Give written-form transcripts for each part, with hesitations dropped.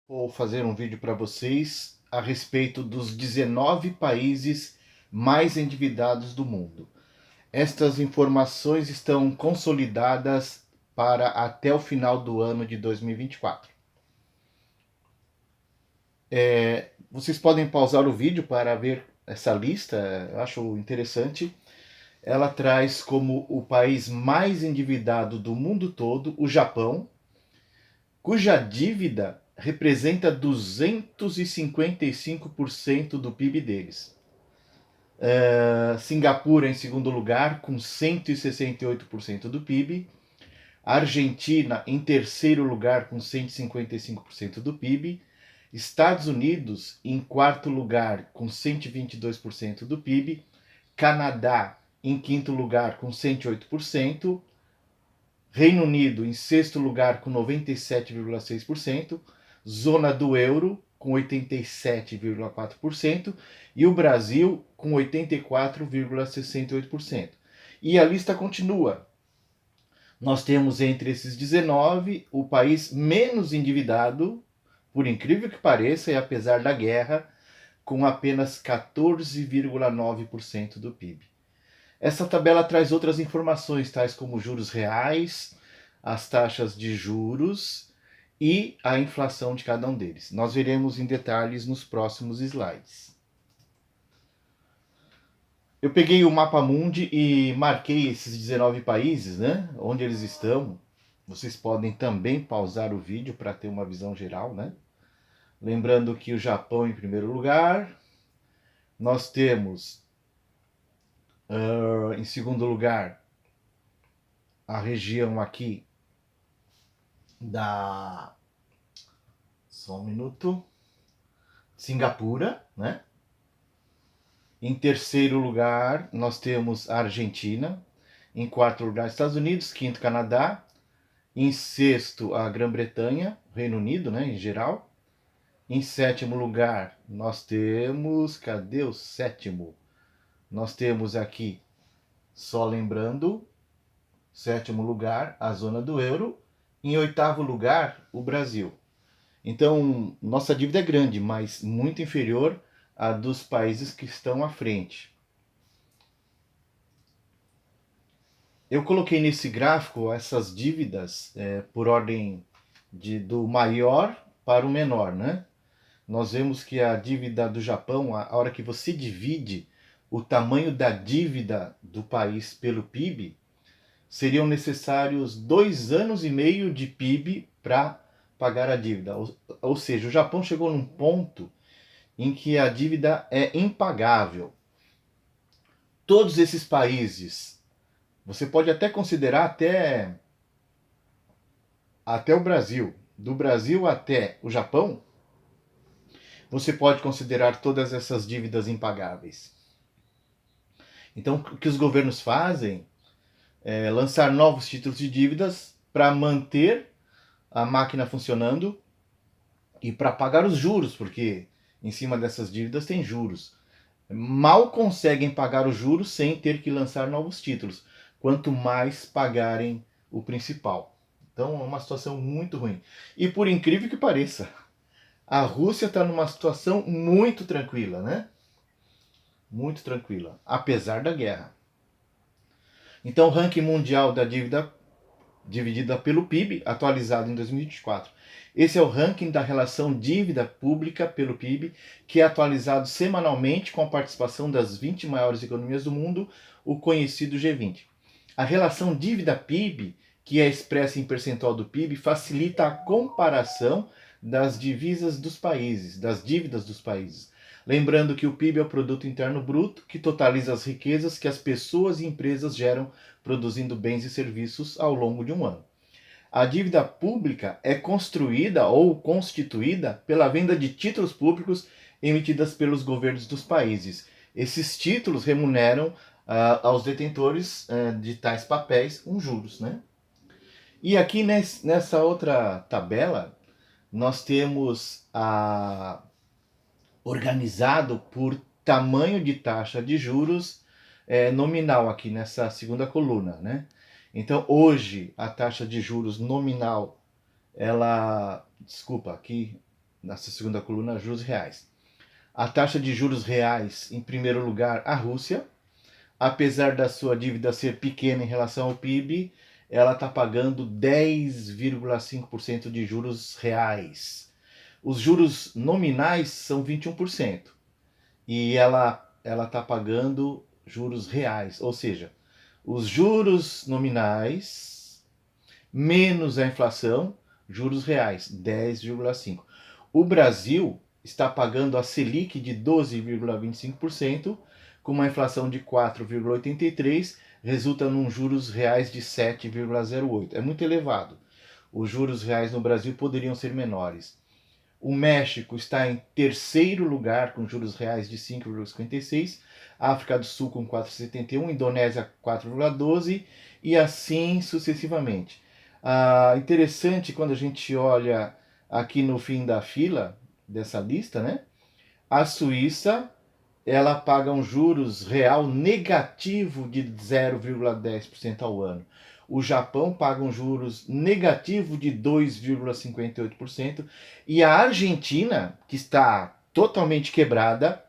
Vou fazer um vídeo para vocês a respeito dos 19 países mais endividados do mundo. Estas informações estão consolidadas para até o final do ano de 2024. Vocês podem pausar o vídeo para ver essa lista, eu acho interessante. Ela traz como o país mais endividado do mundo todo o Japão, cuja dívida representa 255% do PIB deles. Singapura em segundo lugar, com 168% do PIB. Argentina em terceiro lugar, com 155% do PIB. Estados Unidos em quarto lugar, com 122% do PIB. Canadá em quinto lugar, com 108%. Reino Unido em sexto lugar com 97,6%, zona do euro com 87,4% e o Brasil com 84,68%. E a lista continua. Nós temos entre esses 19 o país menos endividado, por incrível que pareça, e apesar da guerra, com apenas 14,9% do PIB. Essa tabela traz outras informações, tais como juros reais, as taxas de juros e a inflação de cada um deles. Nós veremos em detalhes nos próximos slides. Eu peguei o mapa mundi e marquei esses 19 países, né, onde eles estão. Vocês podem também pausar o vídeo para ter uma visão geral, né? Lembrando que o Japão em primeiro lugar, nós temos em segundo lugar a região aqui da. Só um minuto. Singapura, né? Em terceiro lugar, nós temos a Argentina. Em quarto lugar, Estados Unidos. Quinto, Canadá. Em sexto, a Grã-Bretanha, Reino Unido, né, em geral. Em sétimo lugar, nós temos. Cadê o sétimo? Nós temos aqui, só lembrando, sétimo lugar, a zona do euro. Em oitavo lugar, o Brasil. Então, nossa dívida é grande, mas muito inferior à dos países que estão à frente. Eu coloquei nesse gráfico essas dívidas por ordem do maior para o menor, né? Nós vemos que a dívida do Japão, a hora que você divide o tamanho da dívida do país pelo PIB, seriam necessários 2 anos e meio de PIB para pagar a dívida. Ou seja, o Japão chegou num ponto em que a dívida é impagável. Todos esses países, você pode até considerar até o Brasil, do Brasil até o Japão, você pode considerar todas essas dívidas impagáveis. Então, o que os governos fazem é lançar novos títulos de dívidas para manter a máquina funcionando e para pagar os juros, porque em cima dessas dívidas tem juros. Mal conseguem pagar os juros sem ter que lançar novos títulos, quanto mais pagarem o principal. Então é uma situação muito ruim. E por incrível que pareça, a Rússia está numa situação muito tranquila, né? Muito tranquila, apesar da guerra. Então, o ranking mundial da dívida dividida pelo PIB, atualizado em 2024. Esse é o ranking da relação dívida pública pelo PIB, que é atualizado semanalmente com a participação das 20 maiores economias do mundo, o conhecido G20. A relação dívida-PIB, que é expressa em percentual do PIB, facilita a comparação das divisas dos países, das dívidas dos países. Lembrando que o PIB é o produto interno bruto, que totaliza as riquezas que as pessoas e empresas geram produzindo bens e serviços ao longo de um ano. A dívida pública é construída ou constituída pela venda de títulos públicos emitidas pelos governos dos países. Esses títulos remuneram aos detentores de tais papéis juros, né? E aqui nessa outra tabela, nós temos organizado por tamanho de taxa de juros nominal aqui nessa segunda coluna, né? Então hoje a taxa de juros nominal, desculpa, aqui nessa segunda coluna, juros reais. A taxa de juros reais, em primeiro lugar, a Rússia. Apesar da sua dívida ser pequena em relação ao PIB, ela está pagando 10,5% de juros reais. Os juros nominais são 21%. E ela está pagando juros reais. Ou seja, os juros nominais menos a inflação, juros reais, 10,5%. O Brasil está pagando a Selic de 12,25%, com uma inflação de 4,83%, resulta num juros reais de 7,08%. É muito elevado. Os juros reais no Brasil poderiam ser menores. O México está em terceiro lugar, com juros reais de 5,56%, África do Sul com 4,71%, Indonésia 4,12% e assim sucessivamente. Interessante quando a gente olha aqui no fim da fila dessa lista, né? A Suíça, ela paga um juros real negativo de 0,10% ao ano. O Japão paga um juros negativo de 2,58%. E a Argentina, que está totalmente quebrada,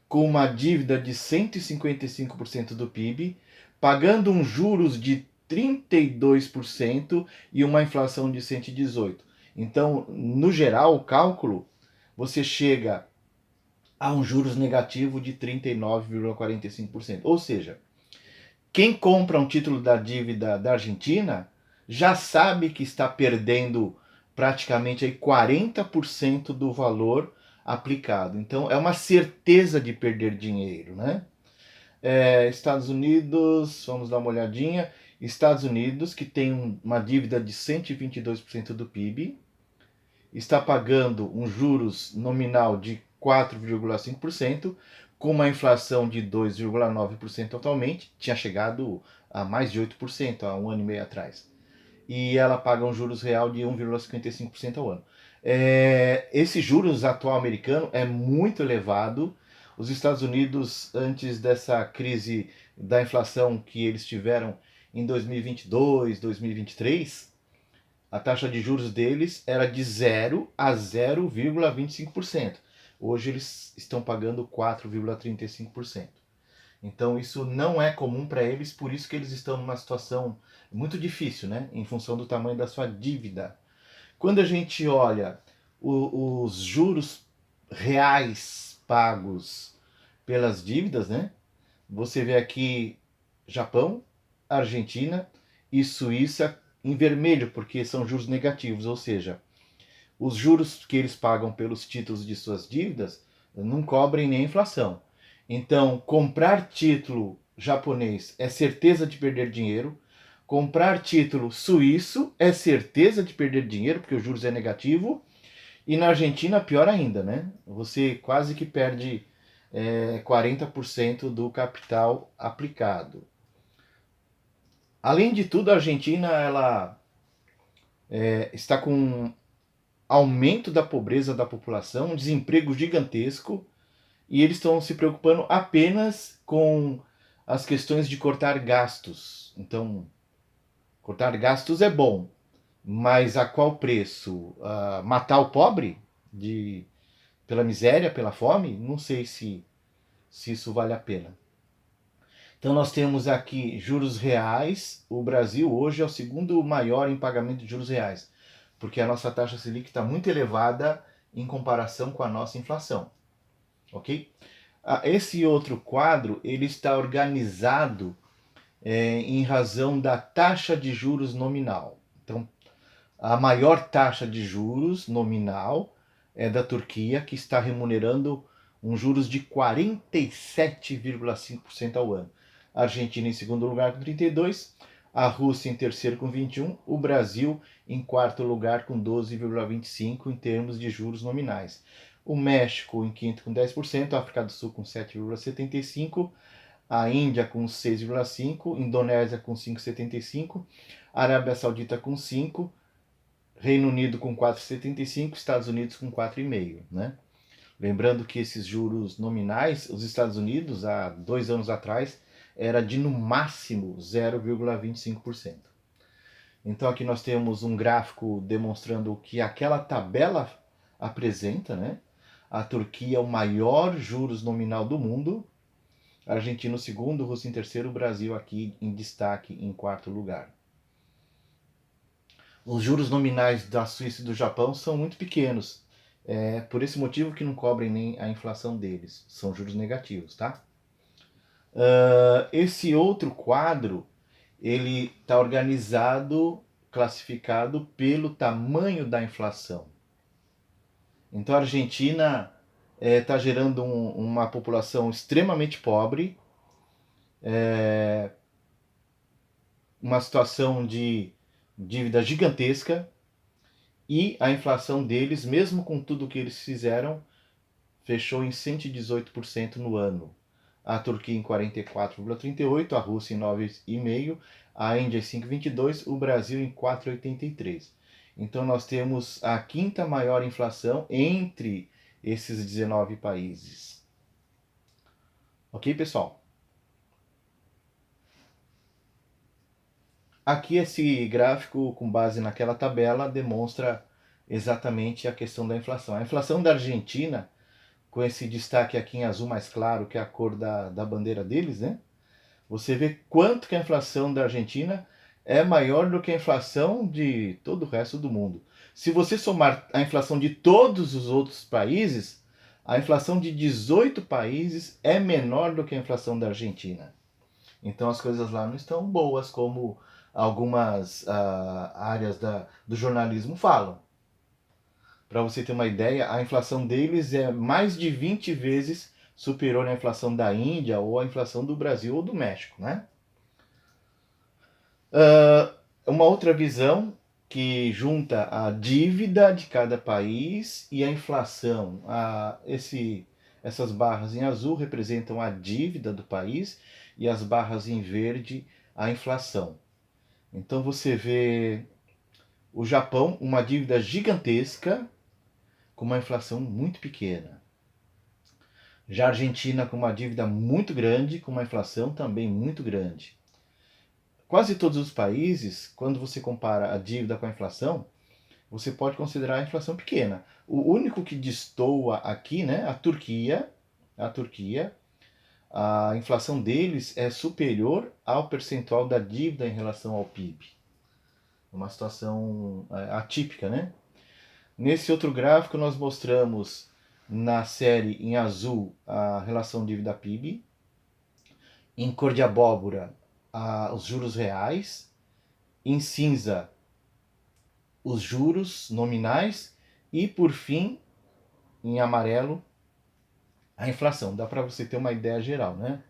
com uma dívida de 155% do PIB, pagando um juros de 32% e uma inflação de 118%. Então, no geral, o cálculo, você chega a um juros negativo de 39,45%. Ou seja, quem compra um título da dívida da Argentina já sabe que está perdendo praticamente aí 40% do valor aplicado. Então é uma certeza de perder dinheiro, né? Estados Unidos, vamos dar uma olhadinha. Estados Unidos, que tem uma dívida de 122% do PIB, está pagando um juros nominal de 4,5%, com uma inflação de 2,9% atualmente, tinha chegado a mais de 8% há um ano e meio atrás. E ela paga um juros real de 1,55% ao ano. Esse juros atual americano é muito elevado. Os Estados Unidos, antes dessa crise da inflação que eles tiveram em 2022, 2023, a taxa de juros deles era de 0 a 0,25%. Hoje eles estão pagando 4,35%. Então isso não é comum para eles, por isso que eles estão numa situação muito difícil, né? Em função do tamanho da sua dívida. Quando a gente olha os juros reais pagos pelas dívidas, né? Você vê aqui Japão, Argentina e Suíça em vermelho, porque são juros negativos, ou seja, os juros que eles pagam pelos títulos de suas dívidas não cobrem nem a inflação. Então, comprar título japonês é certeza de perder dinheiro, comprar título suíço é certeza de perder dinheiro, porque os juros é negativo, e na Argentina pior ainda, né? Você quase que perde 40% do capital aplicado. Além de tudo, a Argentina ela está com um aumento da pobreza da população, um desemprego gigantesco, e eles estão se preocupando apenas com as questões de cortar gastos. Então, cortar gastos é bom, mas a qual preço? Matar o pobre pela miséria, pela fome? Não sei se isso vale a pena. Então nós temos aqui juros reais. O Brasil hoje é o segundo maior em pagamento de juros reais, porque a nossa taxa Selic está muito elevada em comparação com a nossa inflação. Ok? Esse outro quadro ele está organizado em razão da taxa de juros nominal. Então, a maior taxa de juros nominal é da Turquia, que está remunerando um juros de 47,5% ao ano. A Argentina em segundo lugar com 32%, a Rússia em terceiro com 21%, o Brasil em quarto lugar com 12,25% em termos de juros nominais. O México em quinto com 10%, a África do Sul com 7,75%, a Índia com 6,5%, Indonésia com 5,75%, Arábia Saudita com 5%, Reino Unido com 4,75%, Estados Unidos com 4,5%, né? Lembrando que esses juros nominais, os Estados Unidos, há 2 anos atrás, era de no máximo 0,25%. Então aqui nós temos um gráfico demonstrando que aquela tabela apresenta, né? A Turquia é o maior juros nominal do mundo, a Argentina o segundo, Rússia em terceiro, o Brasil aqui em destaque em quarto lugar. Os juros nominais da Suíça e do Japão são muito pequenos. É por esse motivo que não cobrem nem a inflação deles. São juros negativos, tá? Esse outro quadro, ele está organizado, classificado pelo tamanho da inflação. Então a Argentina está gerando uma população extremamente pobre, uma situação de dívida gigantesca, e a inflação deles, mesmo com tudo que eles fizeram, fechou em 118% no ano. A Turquia em 44,38%, a Rússia em 9,5%, a Índia em 5,22%, o Brasil em 4,83%. Então nós temos a quinta maior inflação entre esses 19 países. Ok, pessoal? Aqui esse gráfico, com base naquela tabela, demonstra exatamente a questão da inflação. A inflação da Argentina, com esse destaque aqui em azul mais claro, que é a cor da bandeira deles, né? Você vê quanto que a inflação da Argentina é maior do que a inflação de todo o resto do mundo. Se você somar a inflação de todos os outros países, a inflação de 18 países é menor do que a inflação da Argentina. Então as coisas lá não estão boas como algumas áreas do jornalismo falam. Para você ter uma ideia, a inflação deles é mais de 20 vezes superior à inflação da Índia ou à inflação do Brasil ou do México, né? Uma outra visão que junta a dívida de cada país e a inflação. Essas barras em azul representam a dívida do país e as barras em verde a inflação. Então você vê o Japão, uma dívida gigantesca com uma inflação muito pequena. Já a Argentina com uma dívida muito grande, com uma inflação também muito grande. Quase todos os países, quando você compara a dívida com a inflação, você pode considerar a inflação pequena. O único que destoa aqui, né, a Turquia, a inflação deles é superior ao percentual da dívida em relação ao PIB. Uma situação atípica, né? Nesse outro gráfico nós mostramos na série em azul a relação dívida-PIB, em cor de abóbora os juros reais, em cinza os juros nominais e, por fim, em amarelo, a inflação. Dá para você ter uma ideia geral, né?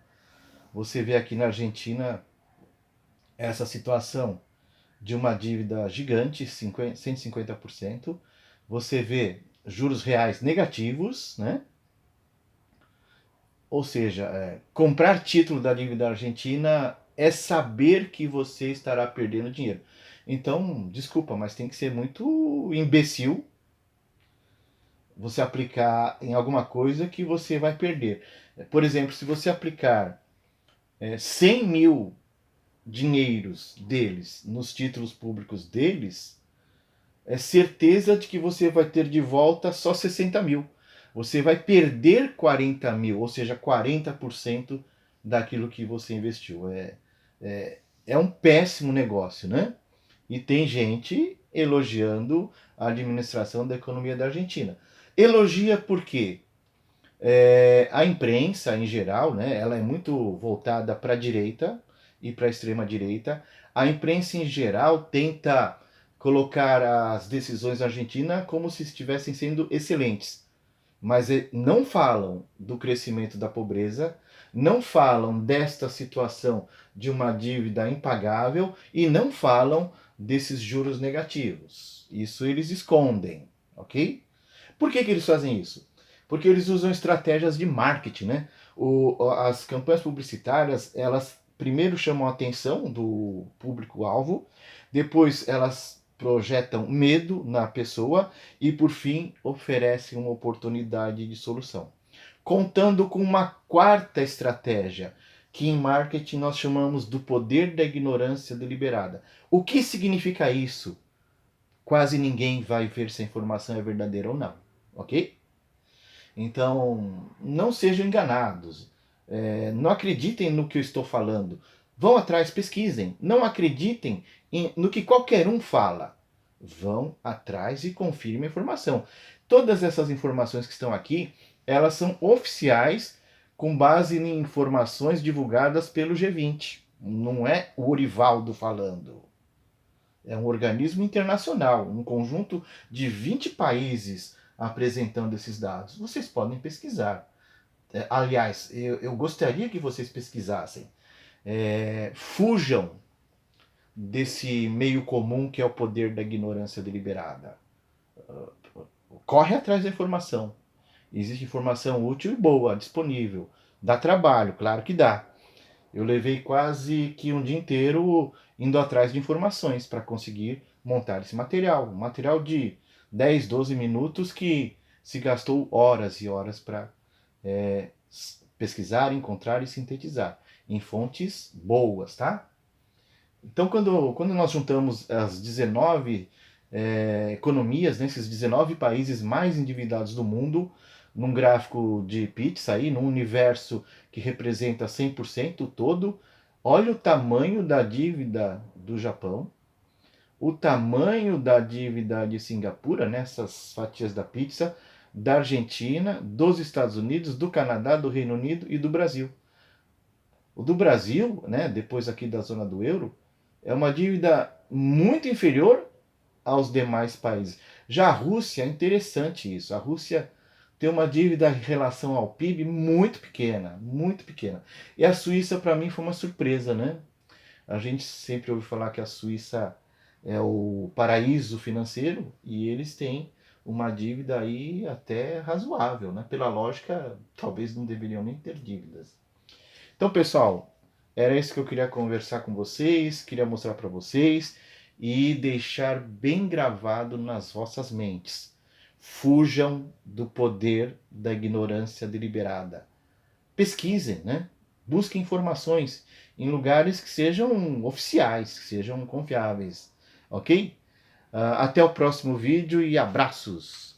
Você vê aqui na Argentina essa situação de uma dívida gigante, 150%. Você vê juros reais negativos, né? Ou seja, comprar título da dívida argentina é saber que você estará perdendo dinheiro. Então, desculpa, mas tem que ser muito imbecil você aplicar em alguma coisa que você vai perder. Por exemplo, se você aplicar 100 mil dinheiros deles nos títulos públicos deles, é certeza de que você vai ter de volta só 60 mil. Você vai perder 40 mil, ou seja, 40% daquilo que você investiu. É um péssimo negócio, né? E tem gente elogiando a administração da economia da Argentina. Elogia por quê? A imprensa, em geral, né, ela é muito voltada para a direita e para a extrema-direita. A imprensa, em geral, tenta colocar as decisões da Argentina como se estivessem sendo excelentes. Mas não falam do crescimento da pobreza, não falam desta situação de uma dívida impagável e não falam desses juros negativos. Isso eles escondem, ok? Por que eles fazem isso? Porque eles usam estratégias de marketing, né? As campanhas publicitárias, elas primeiro chamam a atenção do público-alvo, depois elas projetam medo na pessoa e, por fim, oferecem uma oportunidade de solução. Contando com uma quarta estratégia, que em marketing nós chamamos do poder da ignorância deliberada. O que significa isso? Quase ninguém vai ver se a informação é verdadeira ou não. ok? Então, não sejam enganados. Não acreditem no que eu estou falando. Vão atrás, pesquisem. Não acreditem no que qualquer um fala. Vão atrás e confirmem a informação. Todas essas informações que estão aqui, elas são oficiais com base em informações divulgadas pelo G20. Não é o Orivaldo falando. É um organismo internacional, um conjunto de 20 países apresentando esses dados. Vocês podem pesquisar. Aliás, eu gostaria que vocês pesquisassem. Fujam desse meio comum que é o poder da ignorância deliberada. Corre atrás da informação. Existe informação útil e boa, disponível. Dá trabalho, claro que dá. Eu levei quase que um dia inteiro indo atrás de informações para conseguir montar esse material. Um material de 10, 12 minutos que se gastou horas e horas para pesquisar, encontrar e sintetizar em fontes boas, tá? Então, quando nós juntamos as 19 economias, nesses 19 países mais endividados do mundo, num gráfico de pizza aí, num universo que representa 100% todo, olha o tamanho da dívida do Japão, o tamanho da dívida de Singapura, nessas fatias da pizza, da Argentina, dos Estados Unidos, do Canadá, do Reino Unido e do Brasil. O do Brasil, né, depois aqui da zona do euro, é uma dívida muito inferior aos demais países. Já a Rússia, é interessante isso. A Rússia tem uma dívida em relação ao PIB muito pequena, muito pequena. E a Suíça, para mim, foi uma surpresa, né? A gente sempre ouve falar que a Suíça é o paraíso financeiro e eles têm uma dívida aí até razoável, né? Pela lógica, talvez não deveriam nem ter dívidas. Então, pessoal, era isso que eu queria conversar com vocês, queria mostrar para vocês e deixar bem gravado nas vossas mentes. Fujam do poder da ignorância deliberada. Pesquisem, né? Busquem informações em lugares que sejam oficiais, que sejam confiáveis, ok? Até o próximo vídeo e abraços!